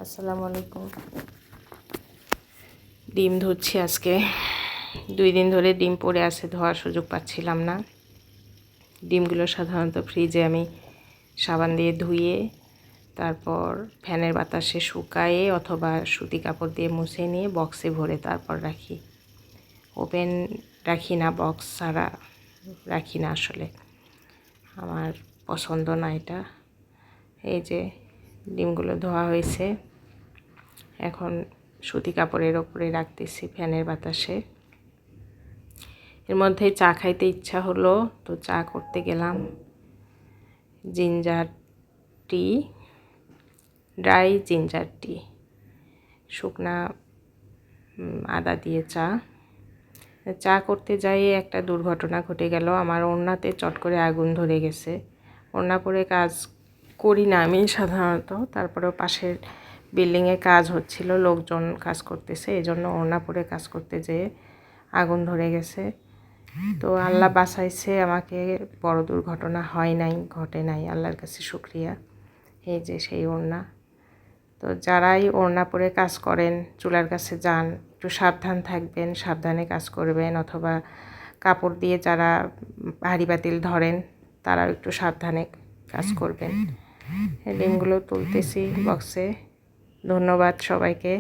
আসসালামু আলাইকুম। ডিম ধুচ্ছি আজকে। 2 দিন ধরে ডিম পড়ে আছে, ধোয়ার সুযোগ পাচ্ছিলাম না। ডিমগুলো সাধারণত ফ্রিজে আমি সাবান দিয়ে ধুয়ে তারপর ফ্যানের বাতাসে শুকায়ে অথবা সুতি কাপড় দিয়ে মুছে নিয়ে বক্সে ভরে তারপর রাখি। ওপেন রাখি না, বক্স ছাড়া রাখি না, আসলে আমার পছন্দ না এটা। এই যে ডিমগুলো ধোয়া হয়েছে, এখন সুতি কাপড়ের ওপরে রাখতেছি ফ্যানের বাতাসে। এর মধ্যে চা খাইতে ইচ্ছা হলো, তো চা করতে গেলাম। Ginger tea, dry ginger tea, শুকনা আদা দিয়ে চা। চা করতে যাই একটা দুর্ঘটনা ঘটে গেল। আমার ওড়নাতে চট করে আগুন ধরে গেছে। ওড়না পরে কাজ করি না আমি সাধারণত, তারপরেও পাশের বিল্ডিংয়ে কাজ হচ্ছিল, লোকজন কাজ করতেছে, এই জন্য ওড়না পরে কাজ করতে যেয়ে আগুন ধরে গেছে। তো আল্লাহ বাঁচাইছে আমাকে, বড় দুর্ঘটনা হয় নাই, ঘটে নাই, আল্লাহর কাছে শুকরিয়া। এই যে সেই ওড়না। তো যারাই ওড়না পরে কাজ করেন, চুলার কাছে যান, একটু সাবধান থাকবেন, সাবধানে কাজ করবেন, অথবা কাপড় দিয়ে যারা হাঁড়ি পাতিল ধরেন তারাও একটু সাবধানে কাজ করবেন। ডিমগুলো তুলতেছি বক্সে। ধন্যবাদ সবাইকে।